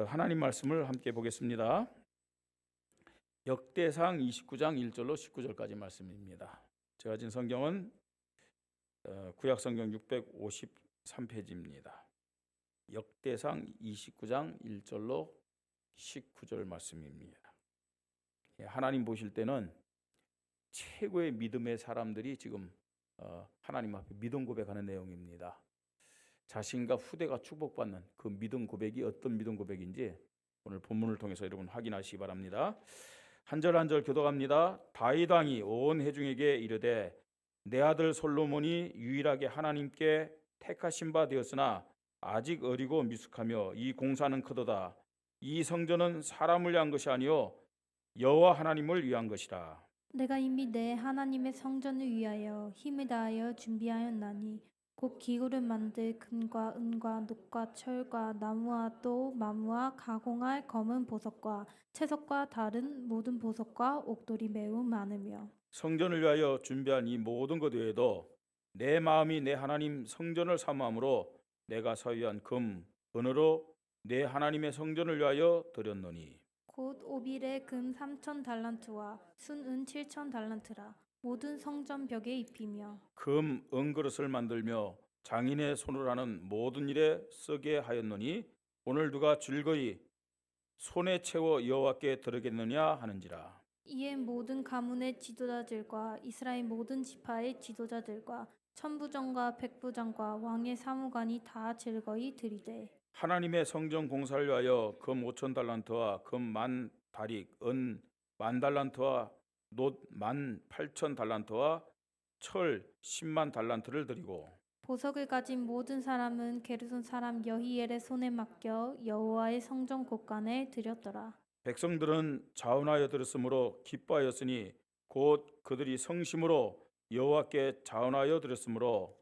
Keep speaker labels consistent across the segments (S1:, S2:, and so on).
S1: 하나님 말씀을 함께 보겠습니다. 역대상 29장 1절로 19절까지 말씀입니다. 제가 진 성경은 구약 성경 653페이지입니다. 역대상 29장 1절로 19절 말씀입니다. 하나님 보실 때는 최고의 믿음의 사람들이 지금 하나님 앞에 믿음 고백하는 내용입니다. 자신과 후대가 축복받는 그 믿음 고백이 어떤 믿음 고백인지 오늘 본문을 통해서 여러분 확인하시기 바랍니다. 한 절 한 절 교독합니다. 다윗 왕이 온 회중에게 이르되 내 아들 솔로몬이 유일하게 하나님께 택하신 바 되었으나 아직 어리고 미숙하며 이 공사는 크도다. 이 성전은 사람을 위한 것이 아니요 여호와 하나님을 위한 것이라.
S2: 내가 이미 내 하나님의 성전을 위하여 힘을 다하여 준비하였나니 곧 기구를 만들 금과 은과 녹과 철과 나무와 또 나무와 가공할 검은 보석과 채석과 다른 모든 보석과 옥돌이 매우 많으며
S1: 성전을 위하여 준비한 이 모든 것 외에도 내 마음이 내 하나님 성전을 사모함으로 내가 사유한 금, 은으로 내 하나님의 성전을 위하여 드렸노니
S2: 곧 오빌의 금 3천 달란트와 순은 7천 달란트라 모든 성전 벽에 입히며
S1: 금, 은그릇을 만들며 장인의 손으로 하는 모든 일에 쓰게 하였노니 오늘 누가 즐거이 손에 채워 여호와께 드리겠느냐 하는지라.
S2: 이에 모든 가문의 지도자들과 이스라엘 모든 지파의 지도자들과 천부장과 백부장과 왕의 사무관이 다 즐거이 드리되
S1: 하나님의 성전 공사를 위하여 금 5천 달란트와 금 10,000다릭, 은 10,000달란트와 놋 18,000달란트와 철 10만 달란트를 드리고
S2: 보석을 가진 모든 사람은 게르손 사람 여히엘의 손에 맡겨 여호와의 성전 곳간에 드렸더라.
S1: 백성들은 자원하여 드렸으므로 기뻐하였으니 곧 그들이 성심으로 여호와께 자원하여 드렸으므로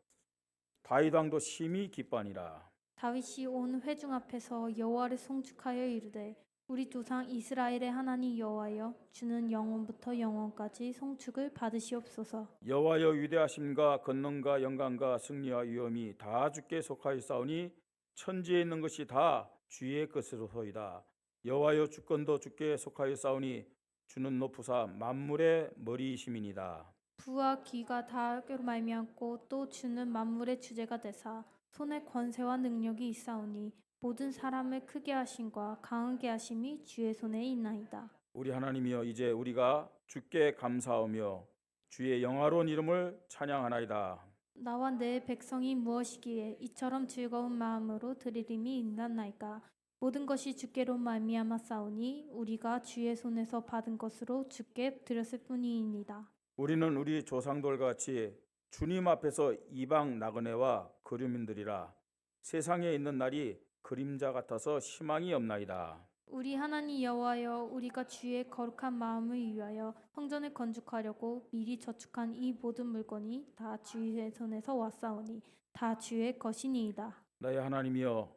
S1: 다윗 왕도 심히 기뻐하니라.
S2: 다윗이 온 회중 앞에서 여호와를 송축하여 이르되 우리 조상 이스라엘의 하나님 여호와여 주는 영원부터 영원까지 송축을 받으시옵소서.
S1: 여호와여 위대하심과 권능과 영광과 승리와 위엄이 다 주께 속하였사오니 천지에 있는 것이 다 주의 것으로소이다. 여호와여 주권도 주께 속하였사오니 주는 높으사 만물의 머리이심이니이다.
S2: 부와 귀가 다하게로 말미암고 또 주는 만물의 주제가 되사 손에 권세와 능력이 있사오니 모든 사람을 크게 하심과 강하게 하심이 주의 손에 있나이다.
S1: 우리 하나님이여 이제 우리가 주께 감사하며 주의 영화로운 이름을 찬양하나이다.
S2: 나와 내 백성이 무엇이기에 이처럼 즐거운 마음으로 드리림이 있나이까. 모든 것이 주께로 말미암아 싸우니 우리가 주의 손에서 받은 것으로 주께 드렸을 뿐이니이다.
S1: 우리는 우리 조상들 같이 주님 앞에서 이방 나그네와 거류민들이라. 세상에 있는 날이 그림자 같아서 희망이 없나이다.
S2: 우리 하나님 여호와여 우리가 주의 거룩한 마음을 위하여 성전을 건축하려고 미리 저축한 이 모든 물건이 다 주의 손에서 왔사오니 다 주의 것이니이다.
S1: 나의 하나님이여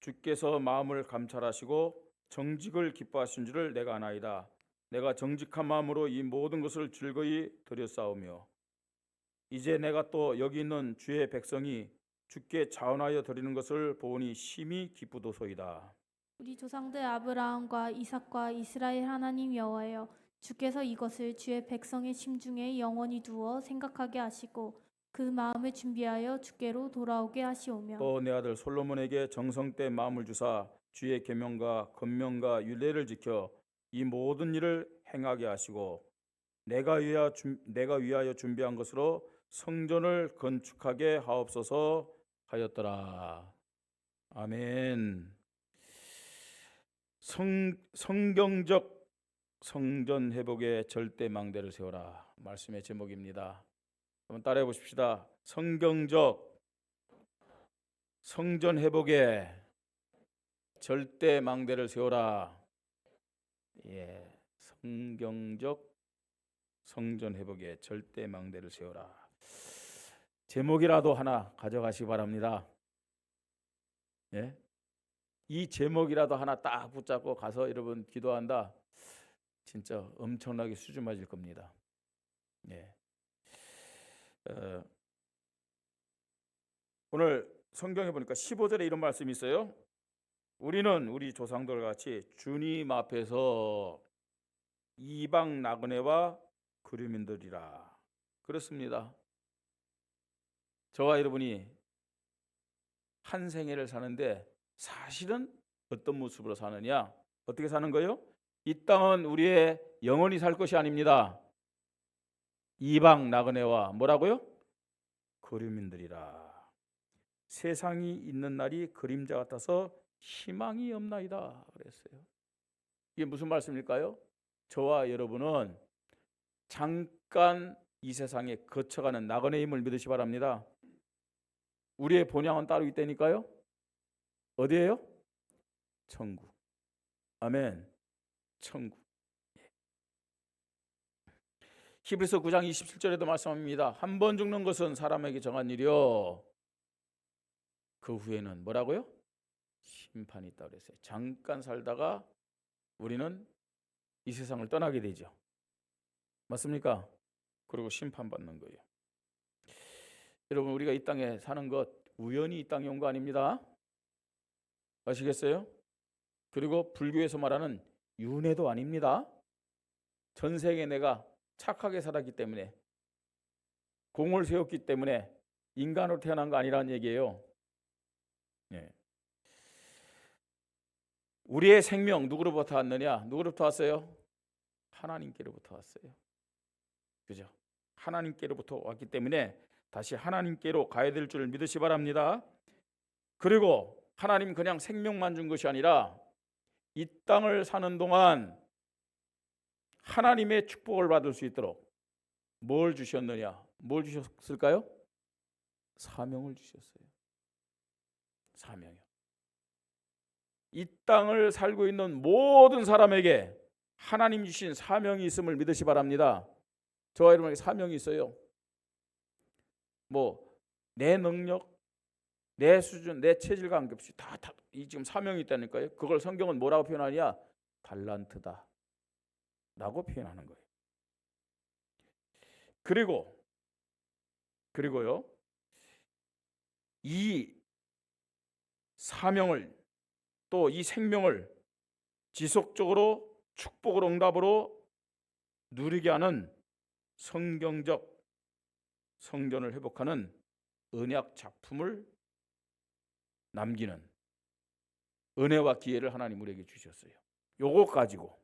S1: 주께서 마음을 감찰하시고 정직을 기뻐하신 줄을 내가 아나이다. 내가 정직한 마음으로 이 모든 것을 즐거이 드렸사오며 이제 내가 또 여기 있는 주의 백성이 주께 자원하여 드리는 것을 보니 심히 기쁘도소이다.
S2: 우리 조상들 아브라함과 이삭과 이스라엘 하나님 여호와여 주께서 이것을 주의 백성의 심중에 영원히 두어 생각하게 하시고 그 마음을 준비하여 주께로 돌아오게 하시오며
S1: 또 내 아들 솔로몬에게 정성된 마음을 주사 주의 계명과 권명과 율례를 지켜 이 모든 일을 행하게 하시고 내가 위하여 준비한 것으로 성전을 건축하게 하옵소서 하였더라. 아멘. 성경적 성전 회복의 절대 망대를 세워라. 말씀의 제목입니다. 한번 따라해 보십시다. 성경적 성전 회복의 절대 망대를 세워라. 예, 성경적 성전 회복의 절대 망대를 세워라. 제목이라도 하나 가져가시기 바랍니다. 예? 이 제목이라도 하나 딱 붙잡고 가서 여러분 기도한다. 진짜 엄청나게 수준 맞을 겁니다. 예. 오늘 성경에 보니까 15절에 이런 말씀이 있어요. 우리는 우리 조상들 같이 주님 앞에서 이방 나그네와 거류민들이라 그렇습니다. 저와 여러분이 한 생애를 사는데 사실은 어떤 모습으로 사느냐? 어떻게 사는 거요? 이 땅은 우리의 영원히 살 것이 아닙니다. 이방 나그네와 뭐라고요? 거류민들이라. 세상이 있는 날이 그림자 같아서 희망이 없나이다 그랬어요. 이게 무슨 말씀일까요? 저와 여러분은 잠깐 이 세상에 거쳐가는 나그네임을 믿으시 바랍니다. 우리의 본향은 따로 있다니까요. 어디예요? 천국. 아멘. 천국. 히브리서 9장 27절에도 말씀합니다. 한 번 죽는 것은 사람에게 정한 일이요 그 후에는 뭐라고요? 심판이 있다고 그랬어요. 잠깐 살다가 우리는 이 세상을 떠나게 되죠. 맞습니까? 그리고 심판받는 거예요. 여러분, 우리가 이 땅에 사는 것 우연히 이 땅에 온 거 아닙니다. 아시겠어요? 그리고 불교에서 말하는 윤회도 아닙니다. 전 세계 내가 착하게 살았기 때문에, 공을 세웠기 때문에 인간으로 태어난 거 아니라는 얘기예요. 예. 우리의 생명 누구로부터 왔느냐? 누구로부터 왔어요? 하나님께로부터 왔어요. 그죠? 하나님께로부터 왔기 때문에 다시 하나님께로 가야 될 줄 믿으시 바랍니다. 그리고 하나님 그냥 생명만 준 것이 아니라 이 땅을 사는 동안 하나님의 축복을 받을 수 있도록 뭘 주셨느냐? 뭘 주셨을까요? 사명을 주셨어요. 사명이요. 이 땅을 살고 있는 모든 사람에게 하나님 주신 사명이 있음을 믿으시 바랍니다. 저와 여러분에게 사명이 있어요. 뭐 내 능력, 내 수준, 내 체질과 관계없이 다 이 지금 사명이 있다니까요. 그걸 성경은 뭐라고 표현하냐? 달란트다 라고 표현하는 거예요. 그리고요, 이 사명을 또 이 생명을 지속적으로 축복으로 응답으로 누리게 하는 성경적 성전을 회복하는 언약 작품을 남기는 은혜와 기회를 하나님 우리에게 주셨어요. 요거 가지고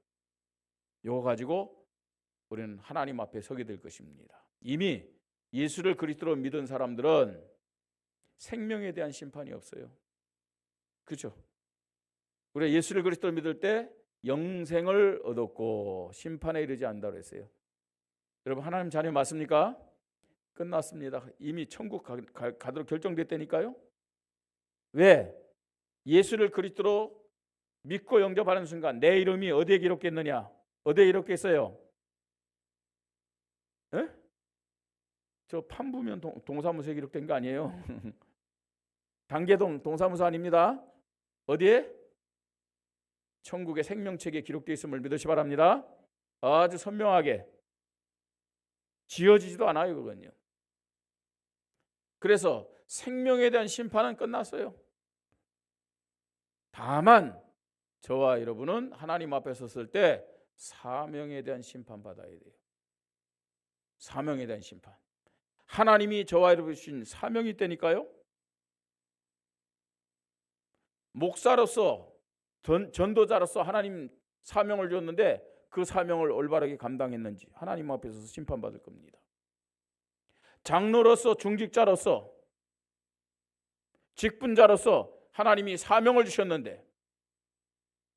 S1: 우리는 하나님 앞에 서게 될 것입니다. 이미 예수를 그리스도로 믿은 사람들은 생명에 대한 심판이 없어요. 그렇죠? 우리가 예수를 그리스도로 믿을 때 영생을 얻었고 심판에 이르지 않는다고 했어요. 여러분, 하나님 자녀 맞습니까? 끝났습니다. 이미 천국 가도록 결정됐다니까요. 왜? 예수를 그리스도로 믿고 영접하는 순간 내 이름이 어디에 기록됐느냐? 어디에 기록됐어요? 에? 저 판부면 동사무소에 기록된 거 아니에요? 단계동 동사무소 아닙니다. 어디에? 천국의 생명책에 기록되어 있음을 믿으시 바랍니다. 아주 선명하게 지어지지도 않아요, 그건요. 그래서 생명에 대한 심판은 끝났어요. 다만 저와 여러분은 하나님 앞에 섰을 때 사명에 대한 심판 받아야 돼요. 사명에 대한 심판. 하나님이 저와 여러분 주신 사명이 있다니까요. 목사로서 전도자로서 하나님 사명을 줬는데 그 사명을 올바르게 감당했는지 하나님 앞에서 심판받을 겁니다. 장로로서 중직자로서 직분자로서 하나님이 사명을 주셨는데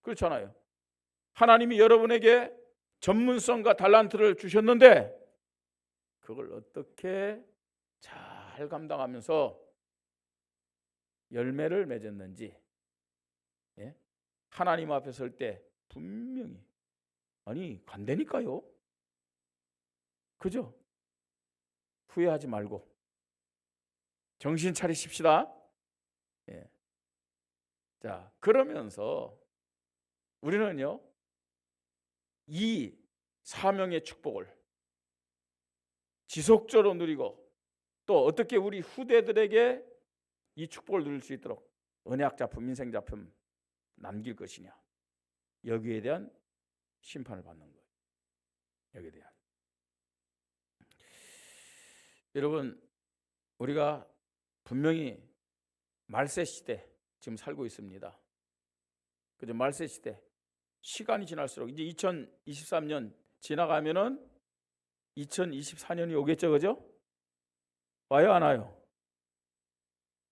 S1: 그렇잖아요. 하나님이 여러분에게 전문성과 달란트를 주셨는데 그걸 어떻게 잘 감당하면서 열매를 맺었는지 하나님 앞에 설 때 분명히 간다니까요. 그죠? 후회하지 말고 정신 차리십시다. 자, 그러면서 우리는요 이 사명의 축복을 지속적으로 누리고 또 어떻게 우리 후대들에게 이 축복을 누릴 수 있도록 언약 작품, 인생 작품 남길 것이냐, 여기에 대한 심판을 받는 거예요. 여기에 대한. 여러분, 우리가 분명히 말세 시대 지금 살고 있습니다. 그죠? 말세 시대. 시간이 지날수록 이제 2023년 지나가면은 2024년이 오겠죠, 그죠? 와요, 안 와요?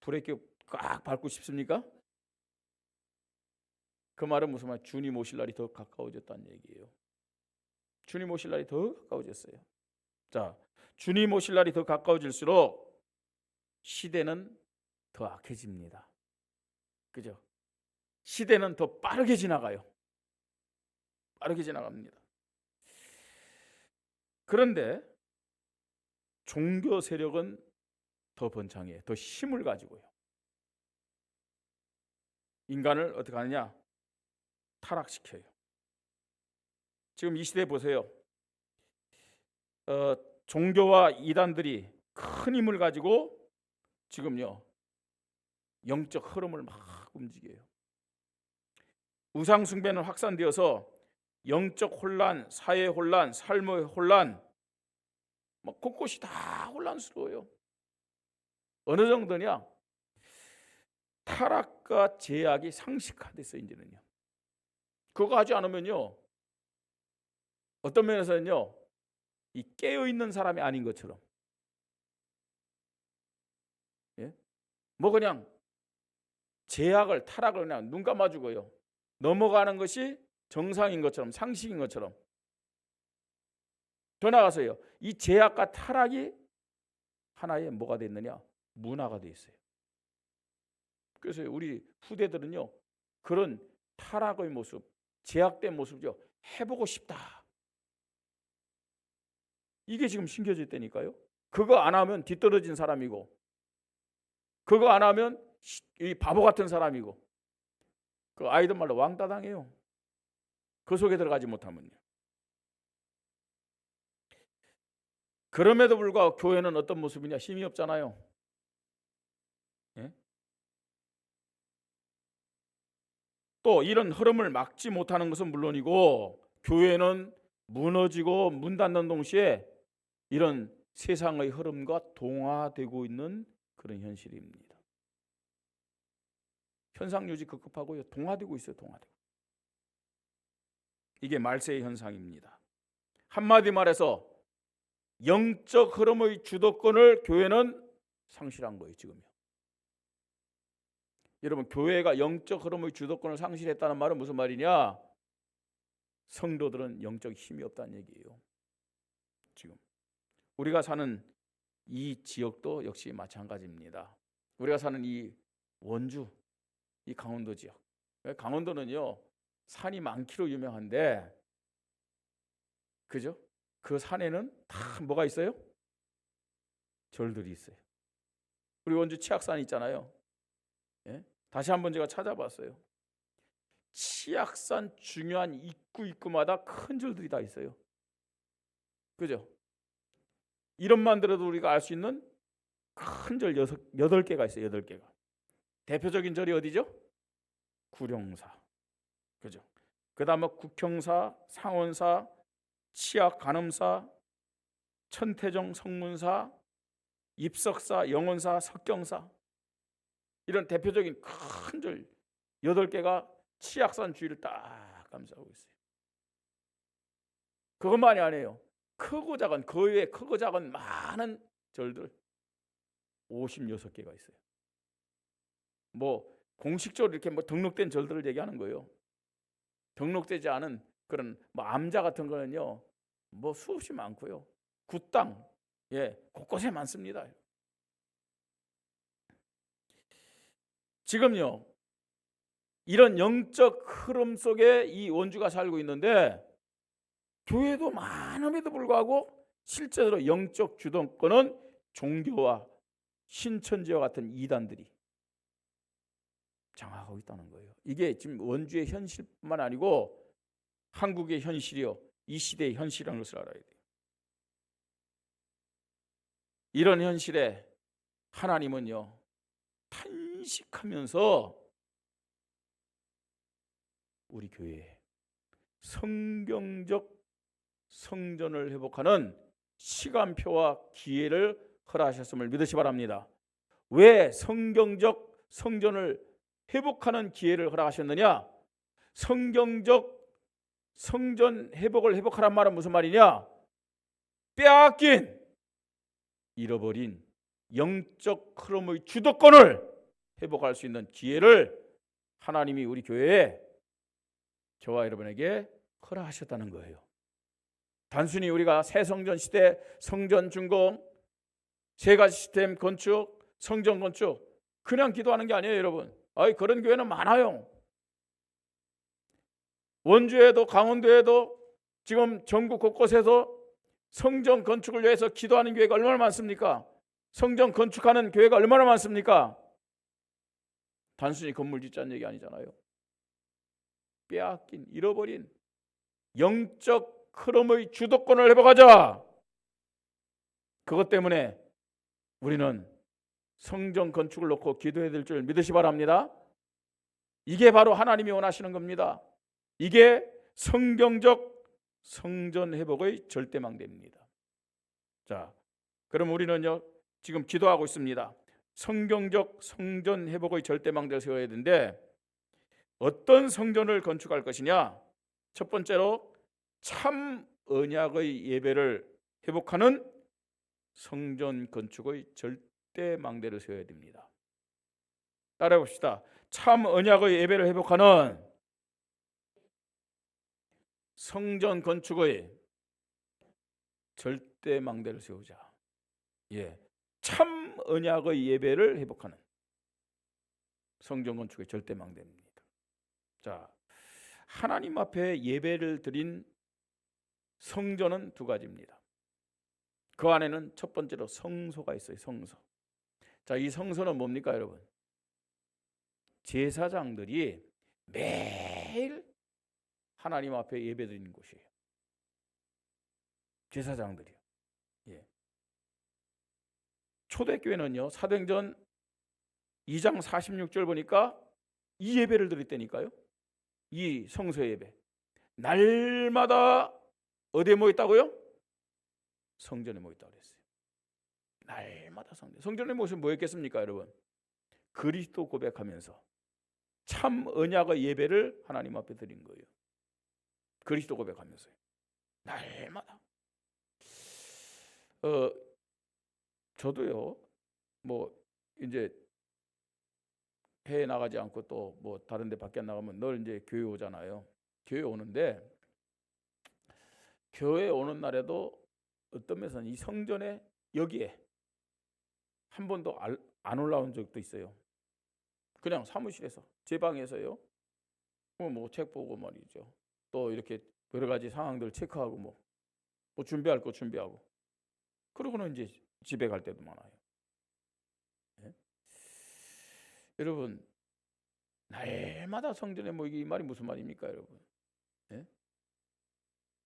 S1: 브레이크 꽉 밟고 싶습니까? 그 말은 무슨 말? 주님 오실 날이 더 가까워졌다는 얘기예요. 주님 오실 날이 더 가까워졌어요. 자, 주님 오실 날이 더 가까워질수록 시대는 더 악해집니다. 그죠? 시대는 더 빠르게 지나가요. 빠르게 지나갑니다. 그런데 종교 세력은 더 번창해요. 더 힘을 가지고요. 인간을 어떻게 하느냐? 타락시켜요. 지금 이 시대 보세요. 종교와 이단들이 큰 힘을 가지고 지금요 영적 흐름을 막 움직여요. 우상 숭배는 확산되어서 영적 혼란, 사회 혼란, 삶의 혼란, 막 곳곳이 다 혼란스러워요. 어느 정도냐? 타락과 제약이 상식화됐어요. 이제는요. 그거 하지 않으면요, 어떤 면에서는요, 이 깨어 있는 사람이 아닌 것처럼, 예? 뭐 그냥 제약을, 타락을 그냥 눈 감아주고요, 넘어가는 것이 정상인 것처럼, 상식인 것처럼. 더 나아가서요, 이 제약과 타락이 하나의 뭐가 됐느냐? 문화가 돼 있어요. 그래서 우리 후대들은요, 그런 타락의 모습, 제약된 모습이요, 해보고 싶다. 이게 지금 심겨져 있다니까요. 그거 안 하면 뒤떨어진 사람이고, 그거 안 하면 이 바보 같은 사람이고, 그 아이들 말로 왕따 당해요. 그 속에 들어가지 못하면요. 그럼에도 불구하고 교회는 어떤 모습이냐? 힘이 없잖아요. 예? 또 이런 흐름을 막지 못하는 것은 물론이고, 교회는 무너지고 문 닫는 동시에 이런 세상의 흐름과 동화되고 있는 그런 현실입니다. 현상 유지 급급하고요, 동화되고 있어요. 동화되고. 이게 말세의 현상입니다. 한마디 말해서 영적 흐름의 주도권을 교회는 상실한 거예요. 지금요. 여러분, 교회가 영적 흐름의 주도권을 상실했다는 말은 무슨 말이냐? 성도들은 영적 힘이 없다는 얘기예요. 지금 우리가 사는 이 지역도 역시 마찬가지입니다. 우리가 사는 이 원주, 이 강원도 지역. 강원도는요, 산이 많기로 유명한데, 그죠? 그 산에는 다 뭐가 있어요? 절들이 있어요. 우리 원주 치악산 있잖아요. 예? 다시 한번 제가 찾아봤어요. 치악산 중요한 입구마다 큰 절들이 다 있어요. 그죠? 이름만 들어도 우리가 알 수 있는 큰 절 8개가 있어요. 8개가. 대표적인 절이 어디죠? 구룡사. 그죠? 그다음에 국형사, 상원사, 치악 간음사, 천태정 성문사, 입석사, 영원사, 석경사. 이런 대표적인 큰 절 8개가 치악산 주위를 딱 감싸고 있어요. 그것만이 아니에요. 크고 작은, 그 외에 크고 작은 많은 절들 56개가 있어요. 뭐 공식적으로 이렇게 뭐 등록된 절들을 얘기하는 거예요. 등록되지 않은 그런 뭐 암자 같은 거는요, 뭐 수없이 많고요. 굿당, 예, 곳곳에 많습니다. 지금요, 이런 영적 흐름 속에 이 원주가 살고 있는데, 교회도 많음에도 불구하고 실제로 영적 주도권은 종교와 신천지와 같은 이단들이 장악하고 있다는 거예요. 이게 지금 원주의 현실뿐만 아니고 한국의 현실이요, 이 시대의 현실이라는 것을 알아야 돼요. 이런 현실에 하나님은요, 탄식하면서 우리 교회에 성경적 성전을 회복하는 시간표와 기회를 허락하셨음을 믿으시 바랍니다. 왜 성경적 성전을 회복하는 기회를 허락하셨느냐? 성경적 성전 회복을 회복하란 말은 무슨 말이냐? 빼앗긴, 잃어버린 영적 흐름의 주도권을 회복할 수 있는 기회를 하나님이 우리 교회에 저와 여러분에게 허락하셨다는 거예요. 단순히 우리가 새 성전 시대 성전 준공, 세 가지 시스템 건축, 성전 건축 그냥 기도하는 게 아니에요, 여러분. 그런 교회는 많아요. 원주에도 강원도에도 지금 전국 곳곳에서 성전 건축을 위해서 기도하는 교회가 얼마나 많습니까? 성전 건축하는 교회가 얼마나 많습니까? 단순히 건물 짓자는 얘기 아니잖아요. 빼앗긴, 잃어버린 영적 흐름의 주도권을 회복하자. 그것 때문에 우리는 성전 건축을 놓고 기도해야 될 줄 믿으시 바랍니다. 이게 바로 하나님이 원하시는 겁니다. 이게 성경적 성전 회복의 절대망대입니다. 자, 그럼 우리는요 지금 기도하고 있습니다. 성경적 성전 회복의 절대망대를 세워야 되는데 어떤 성전을 건축할 것이냐? 첫 번째로 참 언약의 예배를 회복하는 성전 건축의 절대망대를 세워야 됩니다. 따라해 봅시다. 참 언약의 예배를 회복하는 성전 건축의 절대망대를 세우자. 참 언약의 예배를 회복하는 성전 건축의 절대망대입니다. 자, 하나님 앞에 예배를 드린 성전은 두 가지입니다. 그 안에는 첫 번째로 성소가 있어요. 성소. 자, 이 성소는 뭡니까, 여러분? 제사장들이 매일 하나님 앞에 예배 드리는 곳이에요. 제사장들이요. 초대교회는요, 사도행전 2장 46절 보니까 이 예배를 드렸다니까요. 이 성소 예배. 날마다 어디에 모였다고요? 성전에 모였다고 그랬어요. 날마다 성전에 모여서 뭐였겠습니까, 여러분? 그리스도 고백하면서 참 언약의 예배를 하나님 앞에 드린 거예요. 그리스도 고백하면서요. 날마다. 저도요. 이제 해외 나가지 않고 또 다른 데 밖에 나가면 늘 이제 교회 오잖아요. 교회 오는데 교회 오는 날에도 어떤 면에서는 이 성전에 여기에 한 번도 안 올라온 적도 있어요. 그냥 사무실에서 제 방에서요. 책 보고 말이죠. 또 이렇게 여러 가지 상황들 체크하고 뭐 준비할 거 준비하고 그러고는 이제 집에 갈 때도 많아요. 여러분, 날마다 성전에 모이기 이 말이 무슨 말입니까, 여러분?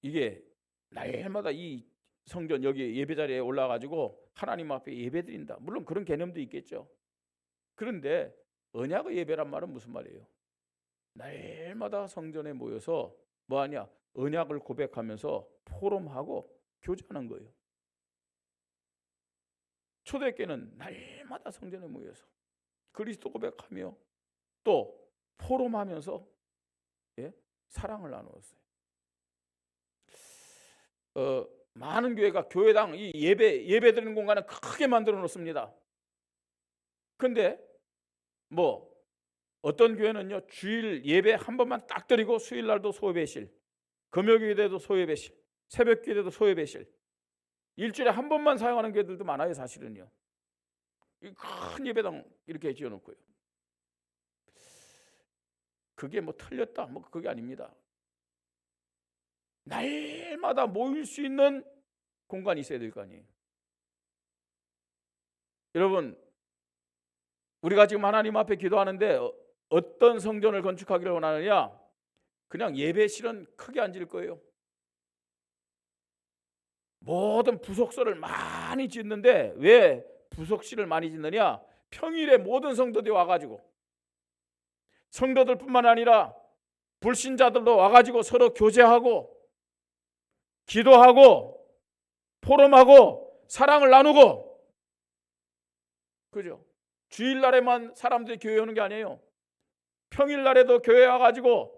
S1: 이게 날마다 이 성전 여기 예배 자리에 올라가지고 하나님 앞에 예배 드린다. 물론 그런 개념도 있겠죠. 그런데 언약의 예배란 말은 무슨 말이에요? 날마다 성전에 모여서 뭐하냐? 언약을 고백하면서 포럼하고 교제하는 거예요. 초대교회는 날마다 성전에 모여서 그리스도 고백하며 또 포럼하면서 사랑을 나누었어요. 많은 교회가 교회당 이 예배 드리는 공간을 크게 만들어 놓습니다. 근데 어떤 교회는요 주일 예배 한 번만 딱 드리고 수요일 날도 소예배실, 금요일에도 소예배실, 새벽기도도 소예배실, 일주일에 한 번만 사용하는 교회들도 많아요. 사실은요. 큰 예배당 이렇게 지어놓고요. 그게 틀렸다 그게 아닙니다. 날마다 모일 수 있는 공간이 있어야 될 거 아니에요. 여러분, 우리가 지금 하나님 앞에 기도하는데 어떤 성전을 건축하기를 원하느냐? 그냥 예배실은 크게 안 지을 거예요. 모든 부속설을 많이 짓는데 왜 부속실을 많이 짓느냐? 평일에 모든 성도들이 와가지고 성도들뿐만 아니라 불신자들도 와가지고 서로 교제하고 기도하고 포럼하고 사랑을 나누고, 그죠? 주일날에만 사람들이 교회 오는 게 아니에요. 평일날에도 교회 와가지고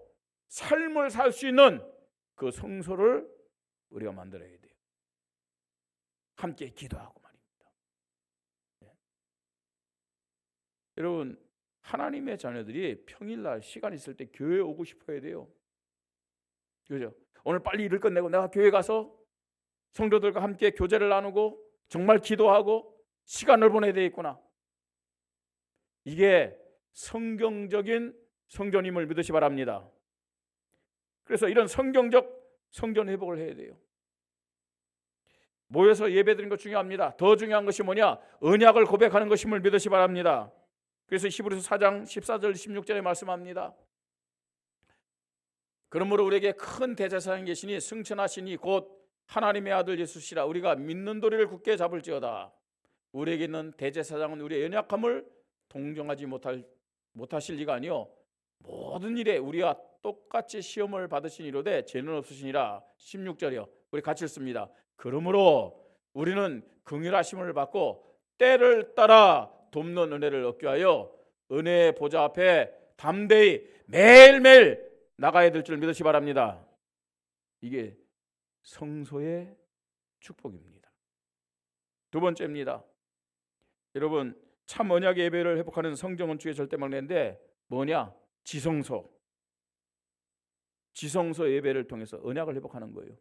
S1: 삶을 살 수 있는 그 성소를 우리가 만들어야 돼요. 함께 기도하고 말입니다. 네. 여러분, 하나님의 자녀들이 평일날 시간 있을 때 교회 오고 싶어야 돼요. 그죠? 오늘 빨리 일을 끝내고 내가 교회 가서 성도들과 함께 교제를 나누고 정말 기도하고 시간을 보내야 되겠구나. 이게 성경적인 성전임을 믿으시 바랍니다. 그래서 이런 성경적 성전 회복을 해야 돼요. 모여서 예배드리는 것 중요합니다. 더 중요한 것이 뭐냐? 언약을 고백하는 것임을 믿으시 바랍니다. 그래서 히브리서 4장 14절 16절에 말씀합니다. 그러므로 우리에게 큰 대제사장이 계시니 승천하시니 곧 하나님의 아들 예수시라. 우리가 믿는 도리를 굳게 잡을지어다. 우리에게 있는 대제사장은 우리의 연약함을 동정하지 못하실 리가 아니요 모든 일에 우리와 똑같이 시험을 받으신 이로되 죄는 없으시니라. 16절이요. 우리 같이 읽습니다. 그러므로 우리는 긍휼하심을 받고 때를 따라 돕는 은혜를 얻게 하여 은혜의 보좌 앞에 담대히 매일매일 나가야 될 줄 믿으시 바랍니다. 이게 성소의 축복입니다. 두 번째입니다. 여러분, 참 언약의 예배를 회복하는 성전 건축의 절대망대인데 뭐냐? 지성소 예배를 통해서 언약을 회복하는 거예요.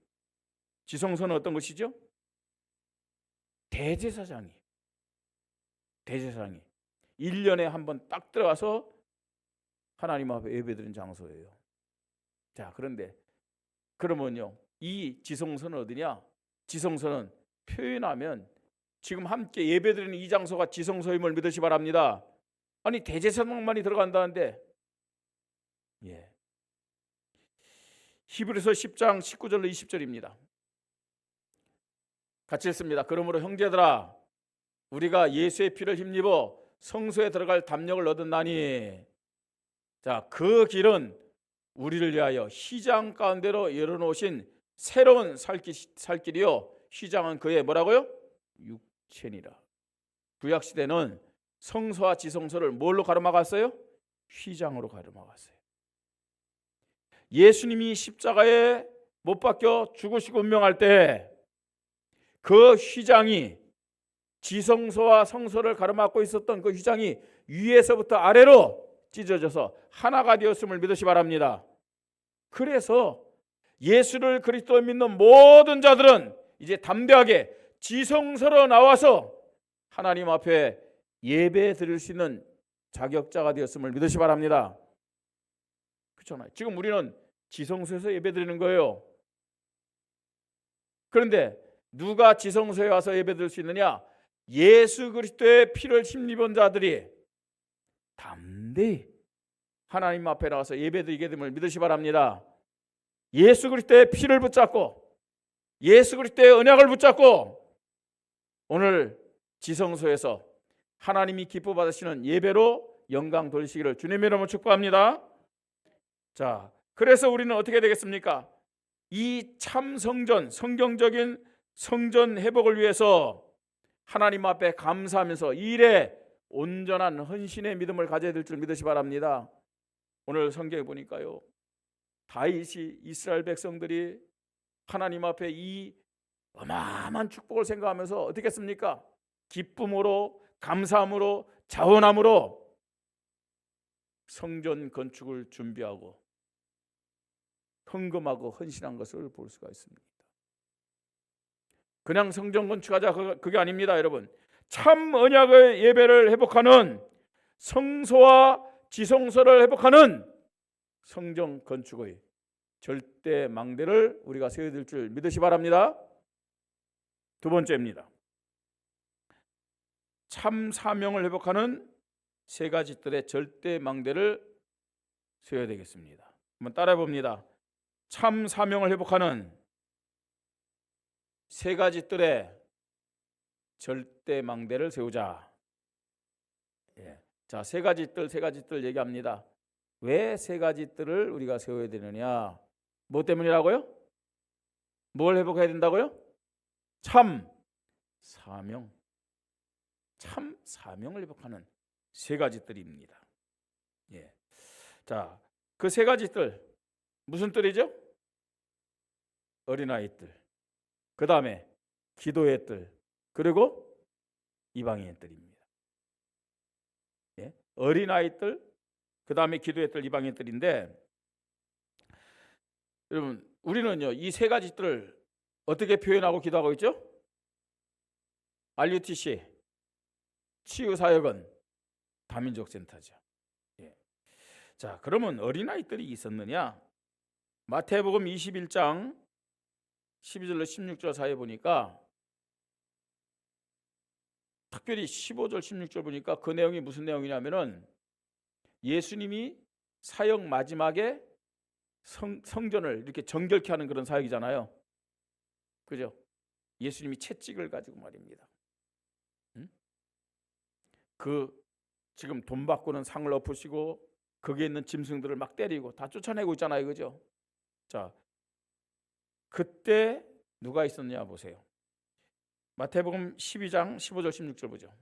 S1: 지성소는 어떤 것이죠? 대제사장이 1년에 한 번 딱 들어가서 하나님 앞에 예배드리는 장소예요. 자, 그런데 그러면요, 이 지성소는 어디냐? 지성소는 표현하면 지금 함께 예배드리는 이 장소가 지성소임을 믿으시 바랍니다. 아니, 대제사장만이 들어간다는데, 예. 히브리서 10장 19절로 20절입니다. 같이 읽습니다. 그러므로 형제들아, 우리가 예수의 피를 힘입어 성소에 들어갈 담력을 얻었나니, 자, 그 길은 우리를 위하여 휘장 가운데로 열어놓으신 새로운 살길이요, 휘장은 그의 뭐라고요? 육체니라. 구약 시대는 성소와 지성소를 뭘로 가로막았어요? 휘장으로 가로막았어요. 예수님이 십자가에 못 박혀 죽으시고 운명할 때 그 휘장이, 지성소와 성소를 가로막고 있었던 그 휘장이 위에서부터 아래로 찢어져서 하나가 되었음을 믿으시 바랍니다. 그래서 예수를 그리스도 믿는 모든 자들은 이제 담대하게 지성소로 나와서 하나님 앞에 예배 드릴 수 있는 자격자가 되었음을 믿으시 바랍니다. 그렇잖아요. 지금 우리는 지성소에서 예배 드리는 거예요. 그런데 누가 지성소에 와서 예배 드릴 수 있느냐? 예수 그리스도의 피를 힘입은 자들이 담대히 하나님 앞에 나와서 예배 드리게 됨을 믿으시 바랍니다. 예수 그리스도의 피를 붙잡고 예수 그리스도의 언약을 붙잡고 오늘 지성소에서 하나님이 기뻐 받으시는 예배로 영광 돌리시기를 주님의 이름으로 축복합니다. 자, 그래서 우리는 어떻게 되겠습니까? 이 참 성전, 성경적인 성전 회복을 위해서 하나님 앞에 감사하면서 이 일에 온전한 헌신의 믿음을 가져야 될 줄 믿으시 바랍니다. 오늘 성경에 보니까요, 다윗이 이스라엘 백성들이 하나님 앞에 이 어마어마한 축복을 생각하면서 어떻게 했습니까? 기쁨으로, 감사함으로, 자원함으로 성전 건축을 준비하고 헌금하고 헌신한 것을 볼 수가 있습니다. 그냥 성전 건축하자 그게 아닙니다, 여러분. 참 언약의 예배를 회복하는 성소와 지성소를 회복하는 성전 건축의 절대 망대를 우리가 세워야 될 줄 믿으시 바랍니다. 두 번째입니다. 참 사명을 회복하는 세 가지 뜰의 절대 망대를 세워야 되겠습니다. 한번 따라해 봅니다. 참 사명을 회복하는 세 가지 뜰의 절대 망대를 세우자. 예. 자, 세 가지 뜰 얘기합니다. 왜 세 가지 뜰을 우리가 세워야 되느냐? 뭐 때문이라고요? 뭘 회복해야 된다고요? 참 사명. 참 사명을 회복하는 세 가지 뜰입니다. 예. 자, 그 세 가지 뜰 무슨 뜰이죠? 어린아이 뜰. 그 다음에 기도의 뜰. 그리고 이방인의 뜰입니다. 예. 어린아이 뜰, 그 다음에 기도의 뜰, 이방인의 뜰인데, 여러분 우리는요 이 세 가지 뜰을 어떻게 표현하고 기도하고 있죠? RUTC 치유사역은 다민족 센터죠. 예. 자, 그러면 어린아이들이 있었느냐? 마태복음 21장 12절로 16절 사이에 보니까, 특별히 15절 16절 보니까 그 내용이 무슨 내용이냐면은 예수님이 사역 마지막에 성전을 이렇게 정결케 하는 그런 사역이잖아요. 그죠? 예수님이 채찍을 가지고 말입니다. 그 지금 돈 받고는 상을 엎으시고 거기에 있는 짐승들을 막 때리고 다 쫓아내고 있잖아요. 그죠? 자, 그때 누가 있었냐 보세요. 마태복음 12장 15절 16절 보죠.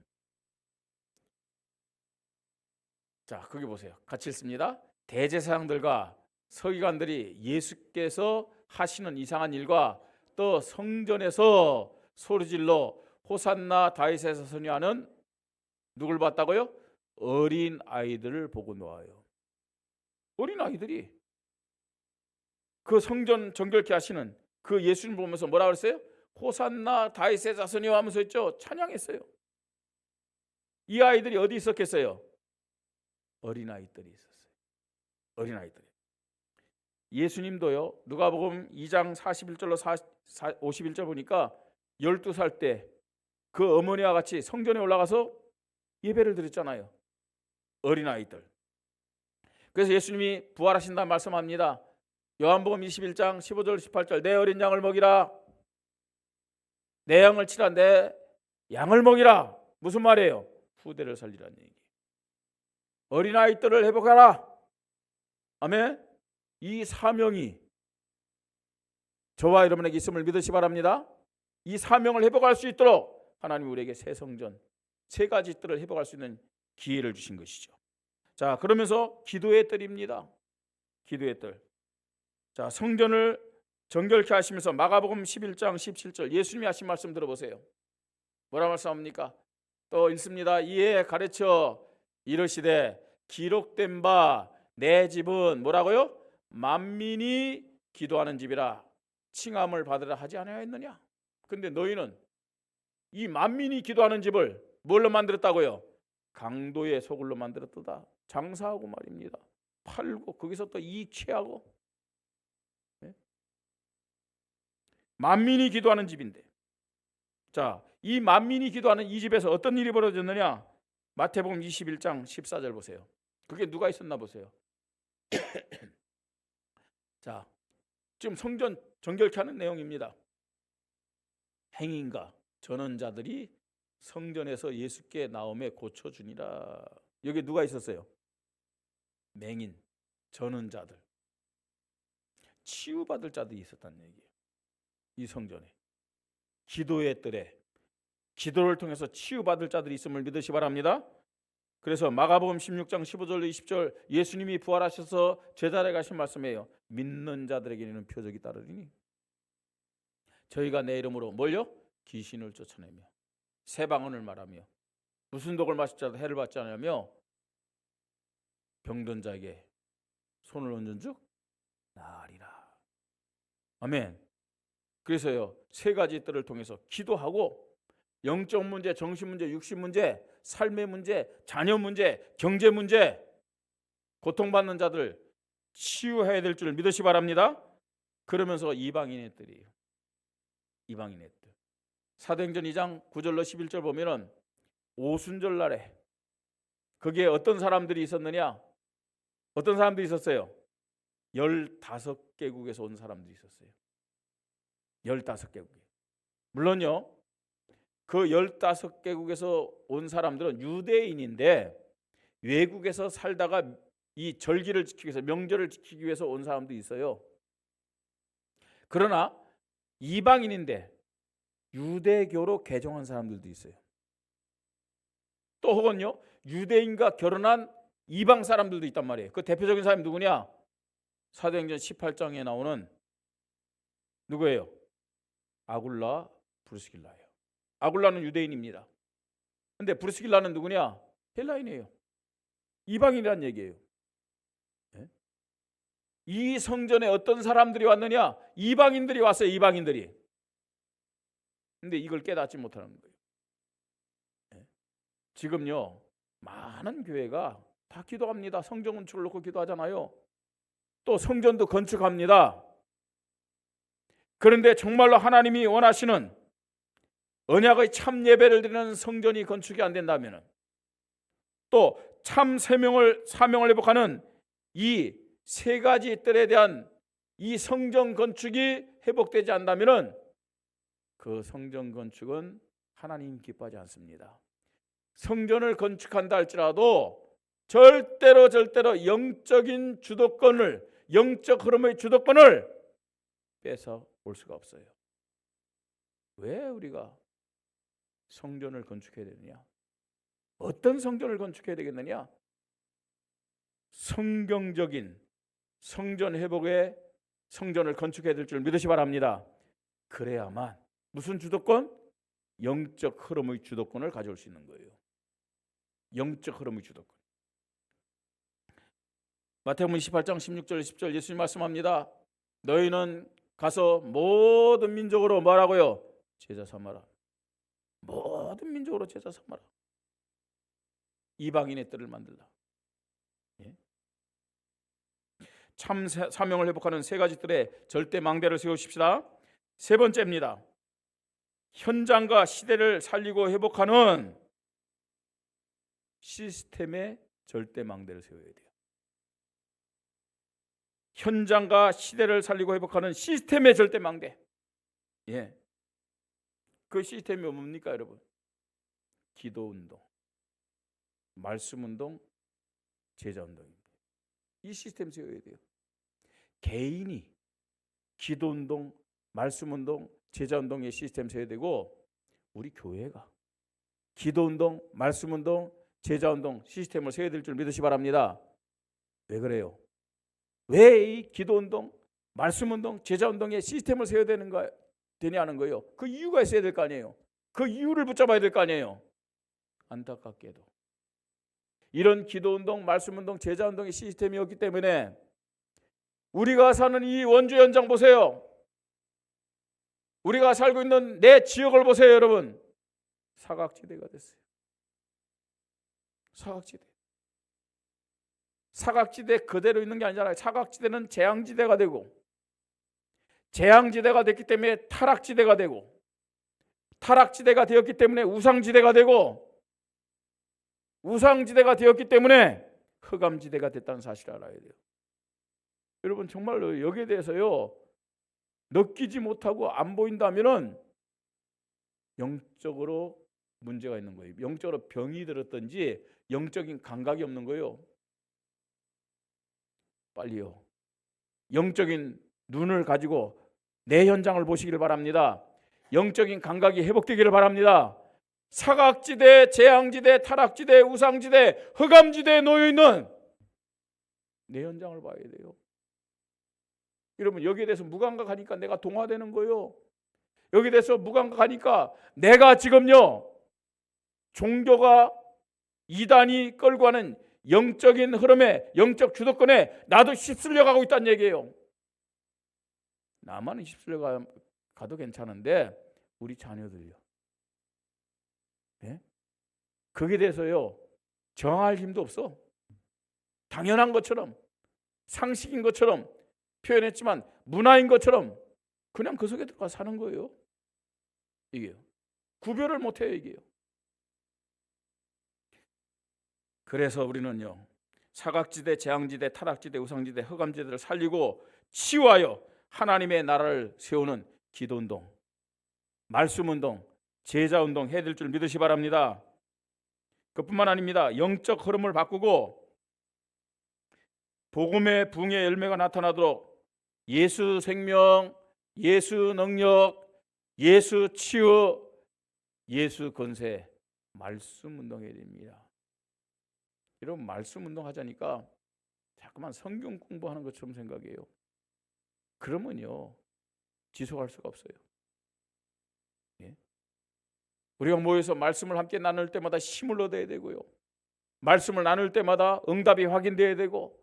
S1: 자, 거기 보세요. 같이 읽습니다. 대제사장들과 서기관들이 예수께서 하시는 이상한 일과 또 성전에서 소리질러 호산나 다윗의 자손이 하는 누굴 봤다고요? 어린 아이들을 보고 놓아요. 어린 아이들이 그 성전 정결케 하시는 그 예수님 보면서 뭐라 그랬어요? 호산나 다윗의 자손이여 하면서 했죠. 찬양했어요. 이 아이들이 어디 있었겠어요? 어린 아이들이 있었어요. 어린 아이들이. 예수님도요. 누가복음 2장 41절로 51절 보니까 12살 때 그 어머니와 같이 성전에 올라가서 예배를 드렸잖아요. 어린아이들. 그래서 예수님이 부활하신다 말씀합니다. 요한복음 21장 15절 18절 내 어린 양을 먹이라. 내 양을 치라. 내 양을 먹이라. 무슨 말이에요? 후대를 살리라는 얘기. 어린아이들을 회복하라. 아멘. 이 사명이 저와 여러분에게 있음을 믿으시 바랍니다. 이 사명을 회복할 수 있도록 하나님이 우리에게 새 성전, 세 가지 뜰을 회복할 수 있는 기회를 주신 것이죠. 자, 그러면서 기도의 뜰입니다. 기도의 뜰. 자, 성전을 정결케 하시면서 마가복음 11장 17절 예수님이 하신 말씀 들어보세요. 뭐라 말씀합니까? 또 읽습니다. 이에 가르쳐 이르시되 기록된 바 내 집은 뭐라고요? 만민이 기도하는 집이라 칭함을 받으라 하지 아니하였느냐? 근데 너희는 이 만민이 기도하는 집을 뭘로 만들었다고요? 강도의 소굴로 만들었다. 장사하고 말입니다. 팔고 거기서 또 이익 취하고. 네? 만민이 기도하는 집인데, 자, 이 만민이 기도하는 이 집에서 어떤 일이 벌어졌느냐? 마태복음 21장 14절 보세요. 그게 누가 있었나 보세요. 자, 지금 성전 정결케 하는 내용입니다. 행인과 전원자들이 성전에서 예수께 나오매 고쳐주니라. 여기 누가 있었어요? 맹인, 전원자들, 치유받을 자들이 있었다는 얘기예요. 이 성전에 기도의 뜰에 기도를 통해서 치유받을 자들이 있음을 믿으시 바랍니다. 그래서 마가복음 16장 15절 20절 예수님이 부활하셔서 제자리에 가신 말씀이에요. 믿는 자들에게는 표적이 따르리니 저희가 내 이름으로 뭘요? 귀신을 쫓아내며 새 방언을 말하며 무슨 독을 마실 자도 해를 받지 않으며 병든 자에게 손을 얹은 즉 나으리라. 아멘. 그래서요, 세 가지 뜰을 통해서 기도하고 영적 문제, 정신 문제, 육신 문제, 삶의 문제, 자녀 문제, 경제 문제, 고통받는 자들 치유해야 될 줄 믿으시 바랍니다. 그러면서 이방인의 뜰이에요. 이방인의 뜰. 사도행전 2장 9절로 11절 보면은 오순절 날에 거기에 어떤 사람들이 있었느냐? 어떤 사람들이 있었어요? 15개국에서 온 사람들이 있었어요. 15개국에. 물론요, 그 15개국에서 온 사람들은 유대인인데 외국에서 살다가 이 절기를 지키기 위해서, 명절을 지키기 위해서 온 사람도 있어요. 그러나 이방인인데 유대교로 개종한 사람들도 있어요. 또 혹은요, 유대인과 결혼한 이방 사람들도 있단 말이에요. 그 대표적인 사람이 누구냐? 사도행전 18장에 나오는 누구예요? 아굴라, 브리스길라예요. 아굴라는 유대인입니다. 근데 브리스길라는 누구냐? 헬라인이에요. 이방인이란 얘기예요. 네? 이 성전에 어떤 사람들이 왔느냐? 이방인들이 왔어요. 이방인들이. 근데 이걸 깨닫지 못하는 거예요. 네? 지금요, 많은 교회가 다 기도합니다. 성전 건축을 놓고 기도하잖아요. 또 성전도 건축합니다. 그런데 정말로 하나님이 원하시는 언약의 참 예배를 드리는 성전이 건축이 안 된다면, 또 참 사명을 회복하는 이 세 가지 뜰에 대한 이 성전 건축이 회복되지 않다면 그 성전 건축은 하나님 기뻐하지 않습니다. 성전을 건축한다 할지라도 절대로 영적인 주도권을, 영적 흐름의 주도권을 뺏어 올 수가 없어요. 왜 우리가 성전을 건축해야 되느냐? 어떤 성전을 건축해야 되겠느냐? 성경적인 성전 회복의 성전을 건축해야 될 줄 믿으시 바랍니다. 그래야만 무슨 주도권? 영적 흐름의 주도권을 가져올 수 있는 거예요. 영적 흐름의 주도권. 마태복음 28장 16절 10절 예수님 말씀합니다. 너희는 가서 모든 민족으로 뭐라고요? 제자 삼아라. 모든 민족으로 제자 삼아라. 이방인의 뜰을 만들라. 예? 참 사명을 회복하는 세 가지 뜰에 절대 망대를 세우십시다. 세 번째입니다. 현장과 시대를 살리고 회복하는 시스템의 절대 망대를 세워야 돼요. 현장과 시대를 살리고 회복하는 시스템의 절대 망대. 예. 그 시스템이 뭡니까, 여러분? 기도 운동, 말씀 운동, 제자 운동입니다. 이 시스템 세워야 돼요. 개인이 기도 운동, 말씀 운동, 제자 운동의 시스템 세워야 되고, 우리 교회가 기도 운동, 말씀 운동, 제자 운동 시스템을 세워야 될 줄 믿으시 바랍니다. 왜 그래요? 왜 이 기도 운동, 말씀 운동, 제자 운동의 시스템을 세워야 되냐는 거예요. 그 이유가 있어야 될 거 아니에요. 그 이유를 붙잡아야 될 거 아니에요. 안타깝게도 이런 기도 운동, 말씀 운동, 제자 운동의 시스템이 없기 때문에 우리가 사는 이 원주 현장 보세요. 우리가 살고 있는 내 지역을 보세요, 여러분. 사각지대가 됐어요. 사각지대 그대로 있는 게 아니잖아요. 사각지대는 재앙지대가 되고, 재앙지대가 됐기 때문에 타락지대가 되고, 타락지대가 되었기 때문에 우상지대가 되고, 우상지대가 되었기 때문에 흑암지대가 됐다는 사실을 알아야 돼요. 여러분, 정말로 여기에 대해서요, 느끼지 못하고 안 보인다면은 영적으로 문제가 있는 거예요. 영적으로 병이 들었든지 영적인 감각이 없는 거예요. 빨리요, 영적인 눈을 가지고 내 현장을 보시기를 바랍니다. 영적인 감각이 회복되기를 바랍니다. 사각지대, 재앙지대, 타락지대, 우상지대, 흑암지대에 놓여있는 내 현장을 봐야 돼요. 여러분, 여기에 대해서 무감각하니까 내가 동화되는 거예요. 여기에 대해서 무감각하니까 내가 지금요, 종교가 이단이 끌고 가는 영적인 흐름에, 영적 주도권에 나도 휩쓸려 가고 있다는 얘기예요. 나만은 휩쓸려 가도 괜찮은데 우리 자녀들요. 예? 거기에 대해서요, 정할 힘도 없어. 당연한 것처럼, 상식인 것처럼 표현했지만 문화인 것처럼 그냥 그 속에 들어가 사는 거예요. 이게요. 구별을 못해요, 이게요. 그래서 우리는요, 사각지대, 재앙지대, 타락지대, 우상지대, 흑암지대를 살리고 치유하여 하나님의 나라를 세우는 기도운동, 말씀운동, 제자운동 해야 될 줄 믿으시 바랍니다. 그뿐만 아닙니다. 영적 흐름을 바꾸고 복음의 부흥의 열매가 나타나도록 예수 생명, 예수 능력, 예수 치유, 예수 권세, 말씀 운동해야 됩니다. 여러분, 말씀 운동하자니까 자꾸만 성경 공부하는 것처럼 생각해요. 그러면요 지속할 수가 없어요. 예? 우리가 모여서 말씀을 함께 나눌 때마다 힘을 얻어야 되고요, 말씀을 나눌 때마다 응답이 확인돼야 되고,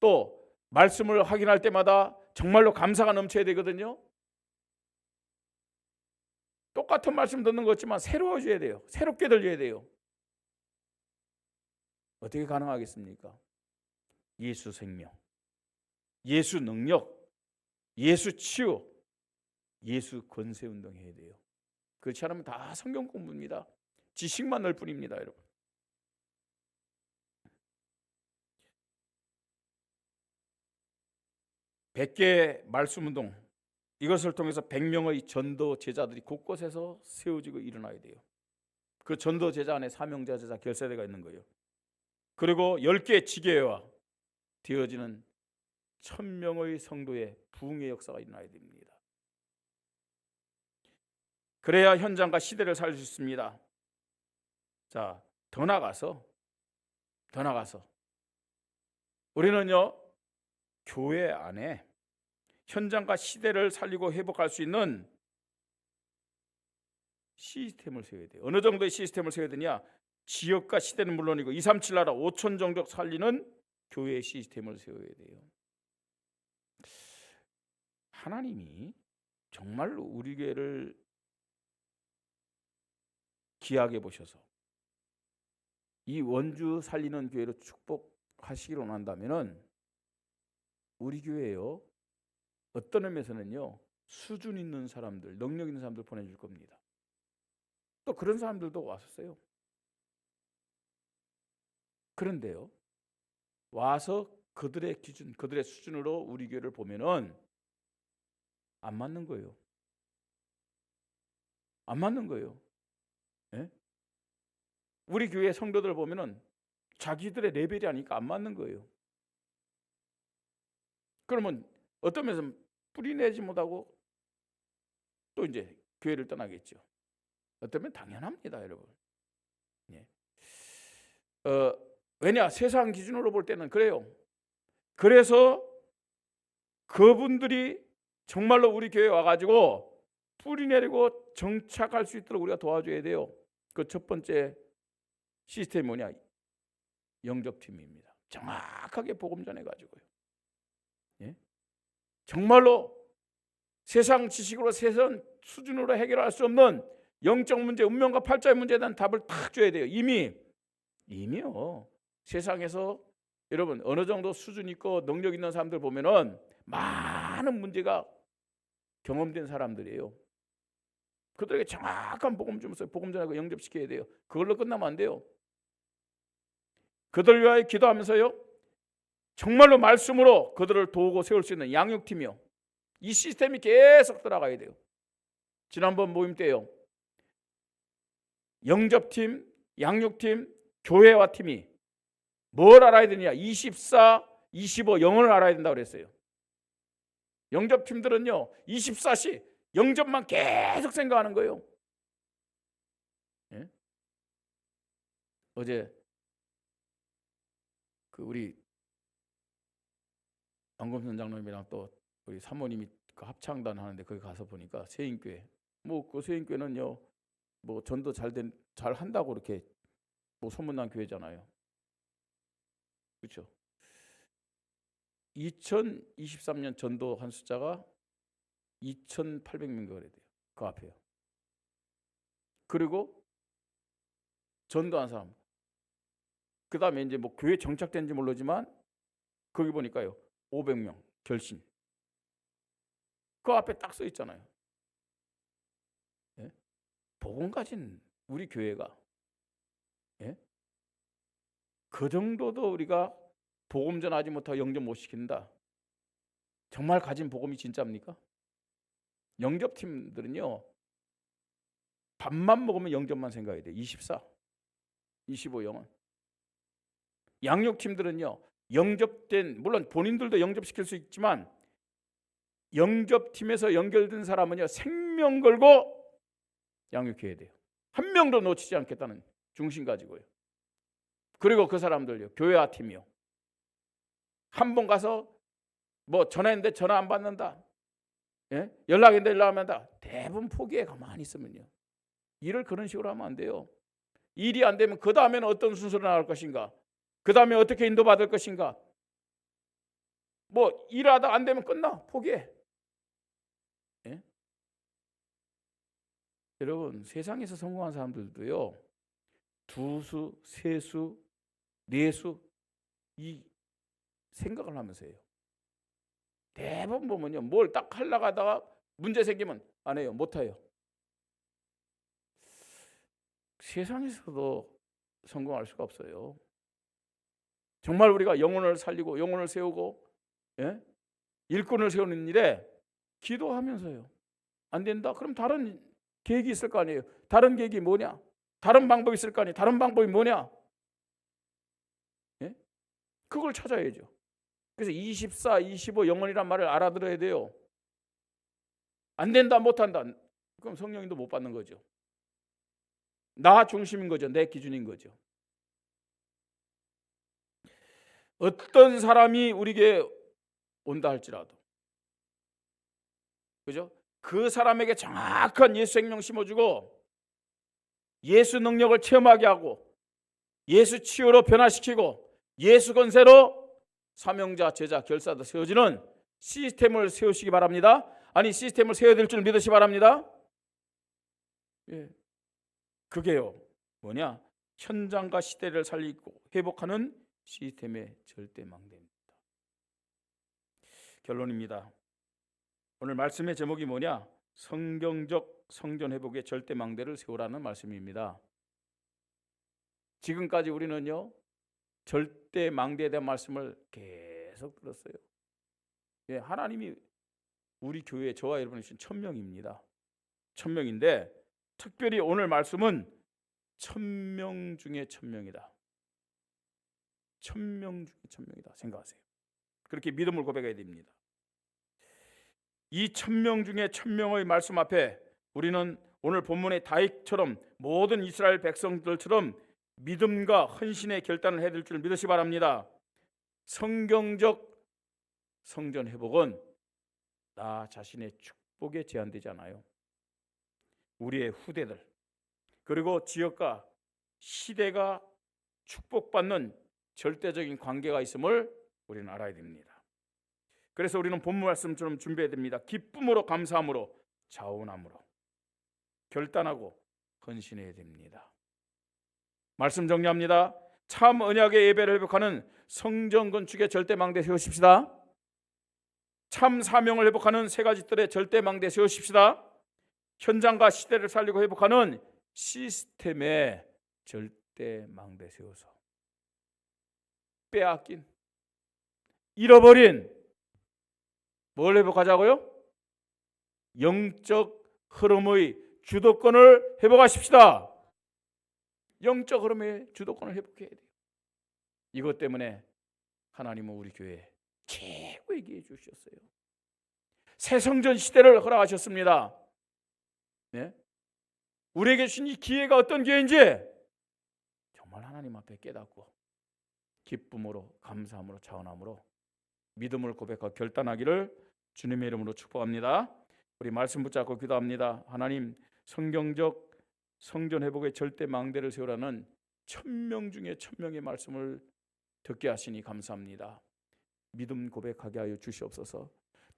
S1: 또 말씀을 확인할 때마다 정말로 감사가 넘쳐야 되거든요. 똑같은 말씀 듣는 것 같지만 새로워져야 돼요. 새롭게 들려야 돼요. 어떻게 가능하겠습니까? 예수 생명, 예수 능력, 예수 치유, 예수 권세 운동해야 돼요. 그렇지 않으면 다 성경 공부입니다. 지식만 늘 뿐입니다, 여러분. (100개) 말씀 운동, 이것을 통해서 100명의 전도 제자들이 곳곳에서 세워지고 일어나야 돼요. 그 전도 제자 안에 사명자 제자 결세대가 있는 거예요. 그리고 10개 지교회와 되어지는 1000명의 성도의 부흥의 역사가 일어나야 됩니다. 그래야 현장과 시대를 살릴 수 있습니다. 자, 더 나가서 우리는요 교회 안에 현장과 시대를 살리고 회복할 수 있는 시스템을 세워야 돼요. 어느 정도의 시스템을 세워야 되냐? 지역과 시대는 물론이고 237 나라 5천 종족 살리는 교회의 시스템을 세워야 돼요. 하나님이 정말로 우리 교회를 귀하게 보셔서 이 원주 살리는 교회로 축복하시기를 원한다면은 우리 교회요 어떤 의미에서는요 수준 있는 사람들, 능력 있는 사람들 보내줄 겁니다. 또 그런 사람들도 왔었어요. 그런데요 와서 그들의 기준, 그들의 수준으로 우리 교회를 보면은 안 맞는 거예요. 안 맞는 거예요. 예? 우리 교회 성도들 보면은 자기들의 레벨이 아니까 안 맞는 거예요. 그러면 어떤 면에서 뿌리내지 못하고 또 이제 교회를 떠나겠죠. 어떤 면 당연합니다, 여러분. 예. 왜냐? 세상 기준으로 볼 때는 그래요. 그래서 그분들이 정말로 우리 교회에 와가지고 뿌리 내리고 정착할 수 있도록 우리가 도와줘야 돼요. 그 첫 번째 시스템이 뭐냐? 영접팀입니다. 정확하게 복음 전해가지고요. 예? 정말로 세상 지식으로 세상 수준으로 해결할 수 없는 영적 문제, 운명과 팔자의 문제에 대한 답을 탁 줘야 돼요. 이미요 세상에서 여러분 어느 정도 수준 있고 능력 있는 사람들 보면은 많은 문제가 경험된 사람들이에요. 그들에게 정확한 복음 주면서 복음 전하고 영접시켜야 돼요. 그걸로 끝나면 안 돼요. 그들 위하여 기도하면서요 정말로 말씀으로 그들을 도우고 세울 수 있는 양육팀이요, 이 시스템이 계속 들어가야 돼요. 지난번 모임 때요 영접팀, 양육팀, 교회와 팀이 뭘 알아야 되냐? 24, 25 영혼을 알아야 된다고 그랬어요. 영접팀들은요 24시 영접만 계속 생각하는 거예요. 예? 어제 그 우리 안검선 장로님이랑 또 우리 사모님이 그 합창단 하는데 거기 가서 보니까 세인교회, 뭐 그 세인교회는요 뭐 전도 잘 한다고 이렇게 뭐 소문난 교회잖아요. 그렇죠? 2023년 전도한 숫자가 2,800명 그래야 돼요. 그 앞에요. 그리고 전도한 사람, 그 다음에 이제 뭐 교회 정착된지 모르지만 거기 보니까요 500명 결신. 그 앞에 딱 써 있잖아요. 예? 복음 가진 우리 교회가 예? 그 정도도 우리가 복음 전하지 못하고 영접 못 시킨다. 정말 가진 복음이 진짜입니까? 영접팀들은요 밥만 먹으면 영접만 생각해야 돼. 24, 25 영혼. 양육팀들은요 영접된, 물론 본인들도 영접시킬 수 있지만 영접팀에서 연결된 사람은요 생명 걸고 양육해야 돼요. 한 명도 놓치지 않겠다는 중심 가지고요. 그리고 그 사람들요 교회와 팀이요. 한 번 가서 뭐 전화했는데 전화 안 받는다. 예? 연락했는데 연락 안 한다. 대부분 포기해. 가만히 있으면요. 일을 그런 식으로 하면 안 돼요. 일이 안 되면 그 다음에는 어떤 순서로 나갈 것인가? 그 다음에 어떻게 인도받을 것인가? 뭐 일하다 안 되면 끝나. 포기해. 예? 여러분 세상에서 성공한 사람들도요 2수, 3수, 4수 이 생각을 하면서 해요. 대부분 보면요 뭘 딱 하려고 하다가 문제 생기면 안 해요. 못 해요. 세상에서도 성공할 수가 없어요. 정말 우리가 영혼을 살리고 영혼을 세우고 일꾼을 세우는 일에 기도하면서요. 안 된다? 그럼 다른 계획이 있을 거 아니에요. 다른 계획이 뭐냐? 다른 방법이 있을 거 아니에요. 다른 방법이 뭐냐? 그걸 찾아야죠. 그래서 24, 25 영혼이란 말을 알아들어야 돼요. 안 된다, 못한다. 그럼 성령님도 못 받는 거죠. 나 중심인 거죠. 내 기준인 거죠. 어떤 사람이 우리에게 온다 할지라도 그죠? 그 사람에게 정확한 예수 생명 심어주고 예수 능력을 체험하게 하고 예수 치유로 변화시키고 예수 권세로 사명자, 제자, 결사도 세워지는 시스템을 세우시기 바랍니다. 아니 시스템을 세워야 될 줄 믿으시기 바랍니다. 예. 그게요 뭐냐? 현장과 시대를 살리고 회복하는 시스템의 절대 망대입니다. 결론입니다. 오늘 말씀의 제목이 뭐냐? 성경적 성전 회복의 절대 망대를 세우라는 말씀입니다. 지금까지 우리는요 절대 망대에 대한 말씀을 계속 들었어요. 예, 하나님이 우리 교회에 저와 여러분이 주신 1000명입니다. 1000명인데 특별히 오늘 말씀은 1000명 중에 1000명이다. 1000명 중에 1000명이다 생각하세요. 그렇게 믿음을 고백해야 됩니다. 이 1000명 중에 1000명의 말씀 앞에 우리는 오늘 본문의 다윗처럼 모든 이스라엘 백성들처럼 믿음과 헌신의 결단을 해야 될 줄 믿으시 바랍니다. 성경적 성전 회복은 나 자신의 축복에 제한되지 않아요. 우리의 후대들 그리고 지역과 시대가 축복받는 절대적인 관계가 있음을 우리는 알아야 됩니다. 그래서 우리는 본문 말씀처럼 준비해야 됩니다. 기쁨으로 감사함으로 자원함으로 결단하고 헌신해야 됩니다. 말씀 정리합니다. 참 언약의 예배를 회복하는 성전 건축의 절대 망대 세우십시다. 참 사명을 회복하는 세 가지 뜰의 절대 망대 세우십시다. 현장과 시대를 살리고 회복하는 시스템의 절대 망대 세워서 빼앗긴 잃어버린 뭘 회복하자고요? 영적 흐름의 주도권을 회복하십시다. 영적 흐름의 주도권을 회복해야 돼요. 이것 때문에 하나님은 우리 교회에 최고의 기회 주셨어요. 새 성전 시대를 허락하셨습니다. 네? 우리에게 주신 이 기회가 어떤 기회인지 정말 하나님 앞에 깨닫고 기쁨으로 감사함으로 자원함으로 믿음을 고백하고 결단하기를 주님의 이름으로 축복합니다. 우리 말씀 붙잡고 기도합니다. 하나님 성경적 성전 회복의 절대 망대를 세우라는 1000명 중에 1000명의 말씀을 듣게 하시니 감사합니다. 믿음 고백하게 하여 주시옵소서.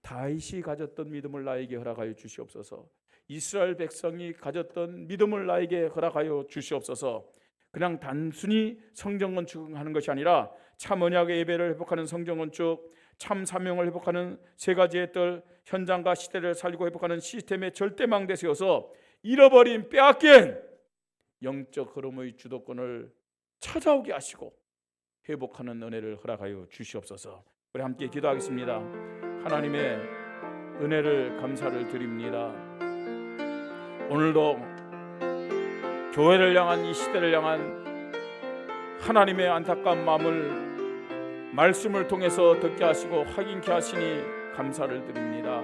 S1: 다윗이 가졌던 믿음을 나에게 허락하여 주시옵소서. 이스라엘 백성이 가졌던 믿음을 나에게 허락하여 주시옵소서. 그냥 단순히 성전 건축하는 것이 아니라 참 언약의 예배를 회복하는 성전 건축, 참 사명을 회복하는 세 가지의 뜰, 현장과 시대를 살리고 회복하는 시스템의 절대 망대 세워서 잃어버린 빼앗긴 영적 흐름의 주도권을 찾아오게 하시고 회복하는 은혜를 허락하여 주시옵소서. 우리 함께 기도하겠습니다. 하나님의 은혜를 감사를 드립니다. 오늘도 교회를 향한 이 시대를 향한 하나님의 안타까운 마음을 말씀을 통해서 듣게 하시고 확인케 하시니 감사를 드립니다.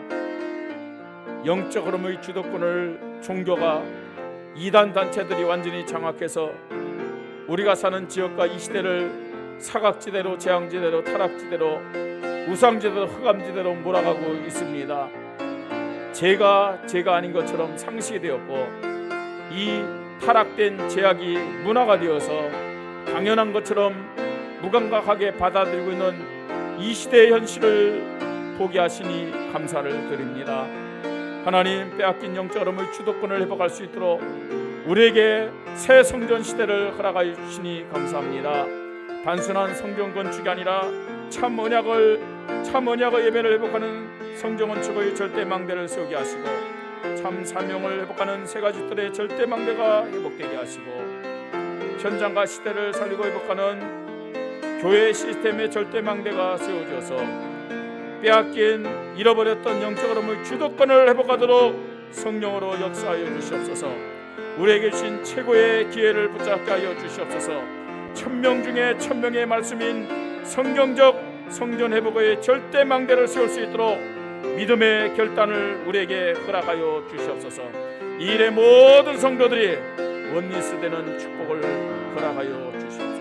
S1: 영적 흐름의 주도권을 종교가 이단 단체들이 완전히 장악해서 우리가 사는 지역과 이 시대를 사각지대로, 재앙지대로, 타락지대로, 우상지대로, 흑암지대로 몰아가고 있습니다. 죄가 아닌 것처럼 상식이 되었고, 이 타락된 죄악이 문화가 되어서 당연한 것처럼 무감각하게 받아들이고 있는 이 시대의 현실을 보게 하시니 감사를 드립니다. 하나님, 빼앗긴 영적 흐름의 주도권을 회복할 수 있도록 우리에게 새 성전 시대를 허락하여 주시니 감사합니다. 단순한 성전 건축이 아니라 참 언약의 예배를 회복하는 성전 건축의 절대망대를 세우게 하시고, 참 사명을 회복하는 세 가지 뜰의 절대망대가 회복되게 하시고, 현장과 시대를 살리고 회복하는 교회 시스템의 절대망대가 세워져서 빼앗긴 잃어버렸던 영적 흐름의 주도권을 회복하도록 성령으로 역사하여 주시옵소서. 우리에게 주신 최고의 기회를 붙잡게 하여 주시옵소서. 1000명 중에 1000명의 말씀인 성경적 성전 회복의 절대망대를 세울 수 있도록 믿음의 결단을 우리에게 허락하여 주시옵소서. 이 일의 모든 성도들이 원리스 되는 축복을 허락하여 주시옵소서.